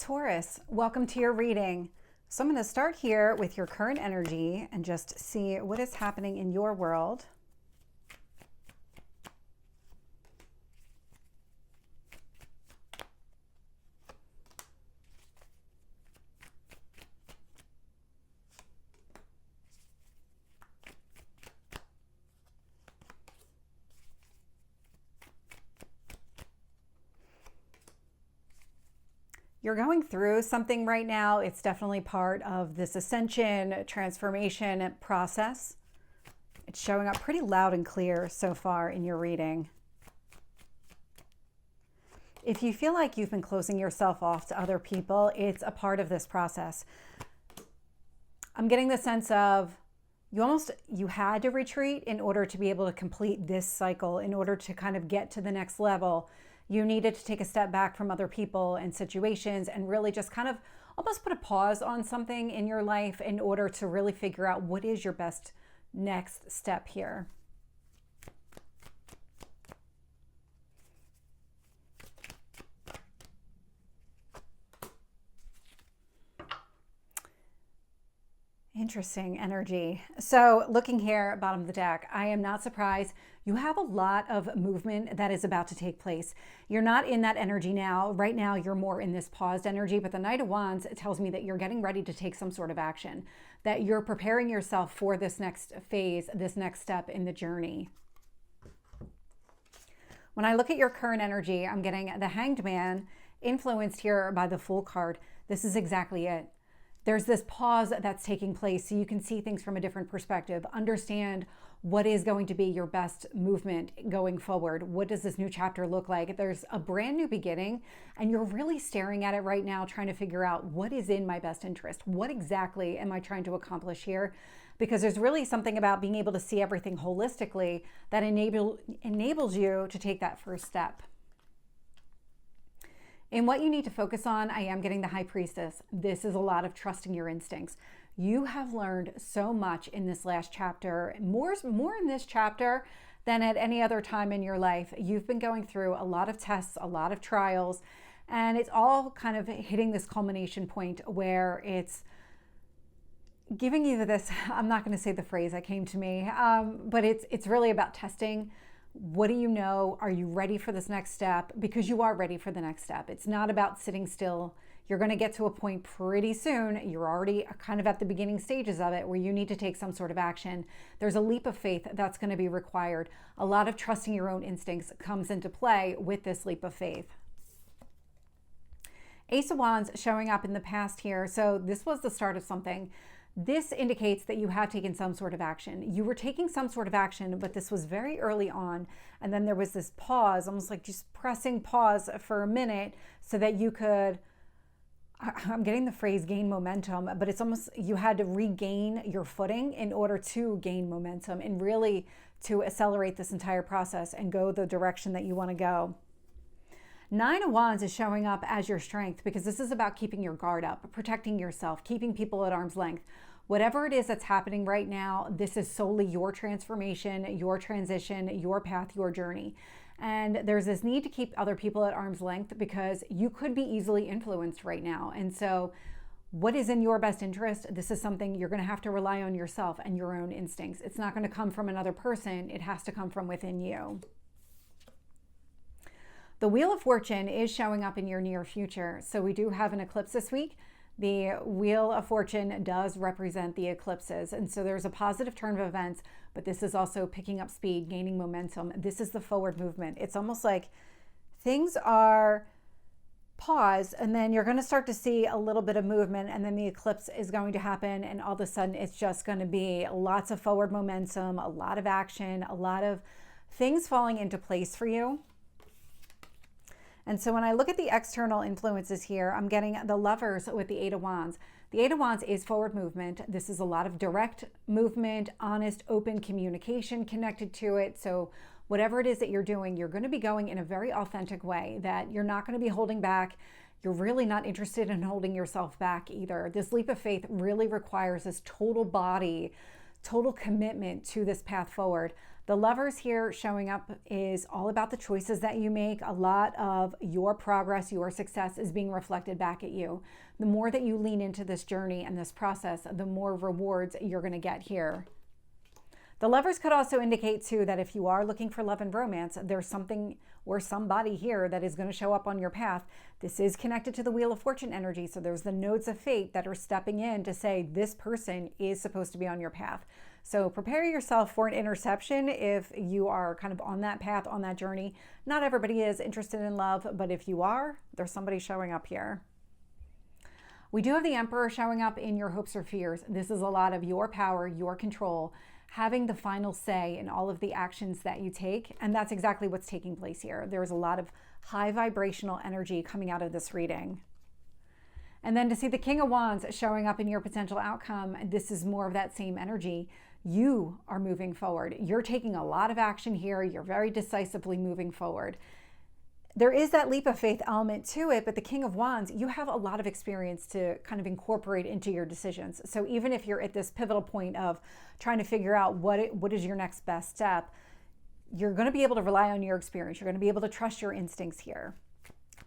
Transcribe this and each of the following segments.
Taurus, welcome to your reading. So I'm going to start here with your current energy and just see what is happening in your world. You're going through something right now. It's definitely part of this ascension, transformation process. It's showing up pretty loud and clear so far in your reading. If you feel like you've been closing yourself off to other people, it's a part of this process. I'm getting the sense of you had to retreat in order to be able to complete this cycle, in order to kind of get to the next level. You needed to take a step back from other people and situations and really just kind of almost put a pause on something in your life in order to really figure out what is your best next step here. Interesting energy. So looking here, bottom of the deck, I am not surprised. You have a lot of movement that is about to take place. You're not in that energy now. Right now, you're more in this paused energy, but the Knight of Wands tells me that you're getting ready to take some sort of action, that you're preparing yourself for this next phase, this next step in the journey. When I look at your current energy, I'm getting the Hanged Man influenced here by the Fool card. This is exactly it. There's this pause that's taking place so you can see things from a different perspective, understand what is going to be your best movement going forward. What does this new chapter look like? There's a brand new beginning and you're really staring at it right now, trying to figure out what is in my best interest. What exactly am I trying to accomplish here? Because there's really something about being able to see everything holistically that enables you to take that first step. In what you need to focus on, I am getting the High Priestess. This is a lot of trusting your instincts. You have learned so much in this last chapter, more in this chapter than at any other time in your life. You've been going through a lot of tests, a lot of trials, and it's all kind of hitting this culmination point where it's giving you this, I'm not going to say the phrase that came to me, but it's really about testing. What do you know? Are you ready for this next step? Because you are ready for the next step. It's not about sitting still. You're going to get to a point pretty soon. You're already kind of at the beginning stages of it where you need to take some sort of action. There's a leap of faith that's going to be required. A lot of trusting your own instincts comes into play with this leap of faith. Ace of Wands showing up in the past here. So this was the start of something. This indicates that you have taken some sort of action. You were taking some sort of action, but this was very early on. And then there was this pause, almost like just pressing pause for a minute so that you could, I'm getting the phrase gain momentum, but it's almost, you had to regain your footing in order to gain momentum and really to accelerate this entire process and go the direction that you want to go. Nine of Wands is showing up as your strength because this is about keeping your guard up, protecting yourself, keeping people at arm's length. Whatever it is that's happening right now, this is solely your transformation, your transition, your path, your journey. And there's this need to keep other people at arm's length because you could be easily influenced right now. And so what is in your best interest? This is something you're going to have to rely on yourself and your own instincts. It's not going to come from another person. It has to come from within you. The Wheel of Fortune is showing up in your near future. So we do have an eclipse this week. The Wheel of Fortune does represent the eclipses. And so there's a positive turn of events, but this is also picking up speed, gaining momentum. This is the forward movement. It's almost like things are paused and then you're going to start to see a little bit of movement and then the eclipse is going to happen and all of a sudden it's just going to be lots of forward momentum, a lot of action, a lot of things falling into place for you. And so when I look at the external influences here, I'm getting the Lovers with the Eight of Wands. The Eight of Wands is forward movement. This is a lot of direct movement, honest, open communication connected to it. So whatever it is that you're doing, you're going to be going in a very authentic way that you're not going to be holding back. You're really not interested in holding yourself back either. This leap of faith really requires this total body, total commitment to this path forward. The Lovers here showing up is all about the choices that you make. A lot of your progress, your success is being reflected back at you. The more that you lean into this journey and this process, the more rewards you're going to get here. The Lovers could also indicate too that if you are looking for love and romance, there's something or somebody here that is going to show up on your path. This is connected to the Wheel of Fortune energy. So there's the nodes of fate that are stepping in to say this person is supposed to be on your path. So prepare yourself for an interception if you are kind of on that path, on that journey. Not everybody is interested in love, but if you are, there's somebody showing up here. We do have the Emperor showing up in your hopes or fears. This is a lot of your power, your control, having the final say in all of the actions that you take. And that's exactly what's taking place here. There's a lot of high vibrational energy coming out of this reading. And then to see the King of Wands showing up in your potential outcome, this is more of that same energy. You are moving forward. You're taking a lot of action here. You're very decisively moving forward. There is that leap of faith element to it, but the King of Wands, you have a lot of experience to kind of incorporate into your decisions. So even if you're at this pivotal point of trying to figure out what is your next best step, you're going to be able to rely on your experience. You're going to be able to trust your instincts here.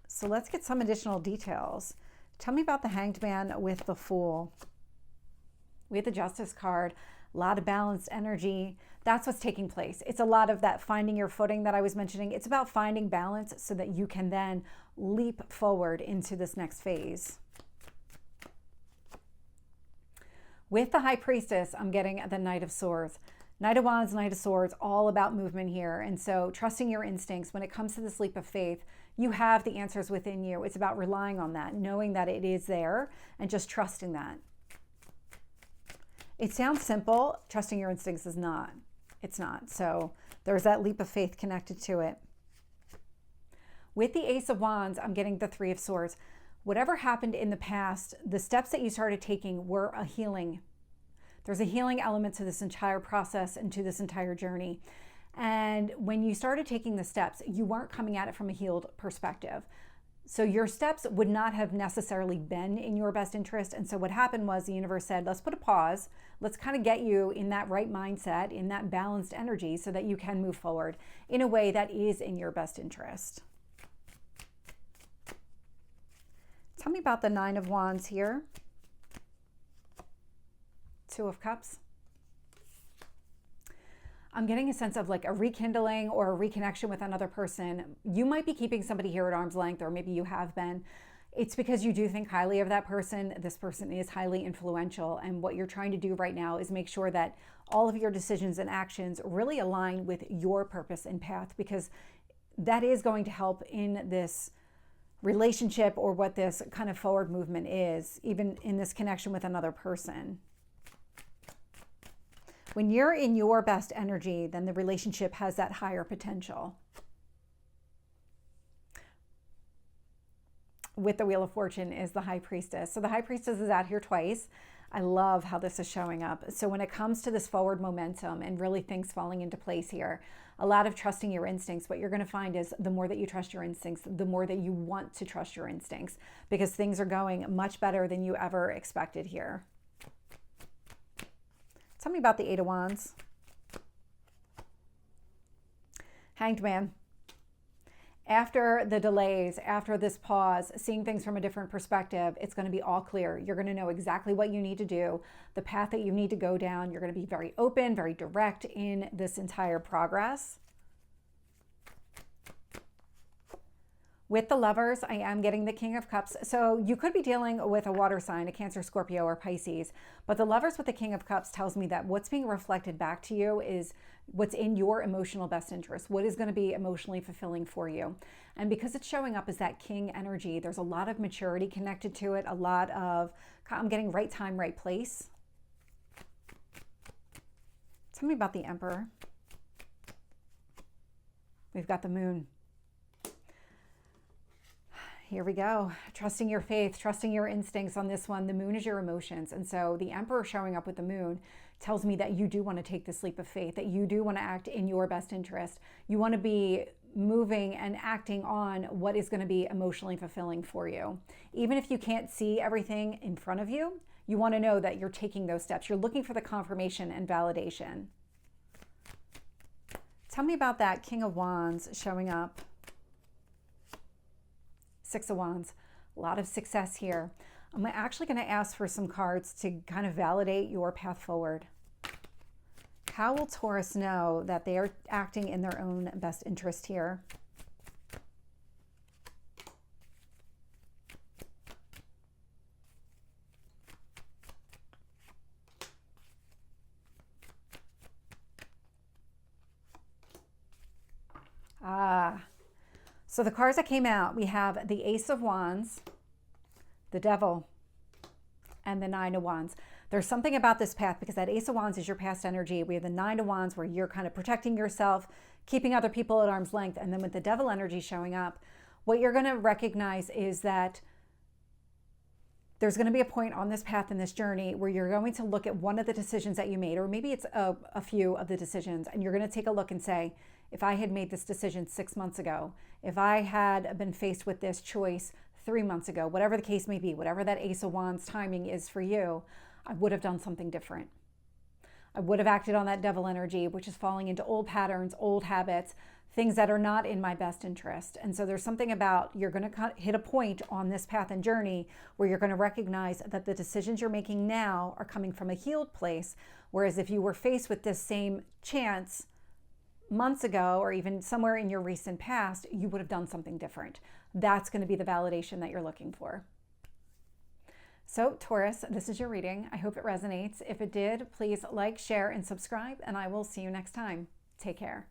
So let's get some additional details. Tell me about the Hanged Man with the Fool. We have the Justice card. A lot of balanced energy. That's what's taking place. It's a lot of that finding your footing that I was mentioning. It's about finding balance so that you can then leap forward into this next phase. With the High Priestess, I'm getting the Knight of Swords. Knight of Wands, Knight of Swords, all about movement here. And so trusting your instincts when it comes to this leap of faith, you have the answers within you. It's about relying on that, knowing that it is there and just trusting that. It sounds simple. Trusting your instincts is not. It's not. So there's that leap of faith connected to it. With the Ace of Wands, I'm getting the Three of Swords. Whatever happened in the past, the steps that you started taking were a healing. There's a healing element to this entire process and to this entire journey. And when you started taking the steps, you weren't coming at it from a healed perspective. So your steps would not have necessarily been in your best interest. And so what happened was the universe said, let's put a pause. Let's kind of get you in that right mindset, in that balanced energy so that you can move forward in a way that is in your best interest. Tell me about the Nine of Wands here. Two of Cups. I'm getting a sense of like a rekindling or a reconnection with another person. You might be keeping somebody here at arm's length, or maybe you have been. It's because you do think highly of that person. This person is highly influential. And what you're trying to do right now is make sure that all of your decisions and actions really align with your purpose and path, because that is going to help in this relationship or what this kind of forward movement is, even in this connection with another person. When you're in your best energy, then the relationship has that higher potential. With the Wheel of Fortune is the High Priestess. So the High Priestess is out here twice. I love how this is showing up. So when it comes to this forward momentum and really things falling into place here, a lot of trusting your instincts, what you're going to find is the more that you trust your instincts, the more that you want to trust your instincts, because things are going much better than you ever expected here. Tell me about the Eight of Wands. Hanged Man. After the delays, after this pause, seeing things from a different perspective, it's going to be all clear. You're going to know exactly what you need to do, the path that you need to go down. You're going to be very open, very direct in this entire progress. With the Lovers, I am getting the King of Cups. So you could be dealing with a water sign, a Cancer, Scorpio, or Pisces. But the Lovers with the King of Cups tells me that what's being reflected back to you is what's in your emotional best interest, what is going to be emotionally fulfilling for you. And because it's showing up as that King energy, there's a lot of maturity connected to it, a lot of, I'm getting right time, right place. Tell me about the Emperor. We've got the Moon. Here we go. Trusting your faith, trusting your instincts on this one. The Moon is your emotions. And so the Emperor showing up with the Moon tells me that you do want to take this leap of faith, that you do want to act in your best interest. You want to be moving and acting on what is going to be emotionally fulfilling for you. Even if you can't see everything in front of you, you want to know that you're taking those steps. You're looking for the confirmation and validation. Tell me about that King of Wands showing up. Six of Wands. A lot of success here. I'm actually going to ask for some cards to kind of validate your path forward. How will Taurus know that they are acting in their own best interest here? So the cards that came out, we have the Ace of Wands, the Devil, and the Nine of Wands. There's something about this path because that Ace of Wands is your past energy. We have the Nine of Wands where you're kind of protecting yourself, keeping other people at arm's length. And then with the Devil energy showing up, what you're going to recognize is that there's going to be a point on this path in this journey where you're going to look at one of the decisions that you made, or maybe it's a few of the decisions, and you're going to take a look and say, if I had made this decision 6 months ago, if I had been faced with this choice 3 months ago, whatever the case may be, whatever that Ace of Wands timing is for you, I would have done something different. I would have acted on that Devil energy, which is falling into old patterns, old habits, things that are not in my best interest. And so there's something about, you're going to hit a point on this path and journey where you're going to recognize that the decisions you're making now are coming from a healed place. Whereas if you were faced with this same chance months ago, or even somewhere in your recent past, you would have done something different. That's going to be the validation that you're looking for. So Taurus, this is your reading. I hope it resonates. If it did, please like, share, and subscribe, and I will see you next time. Take care.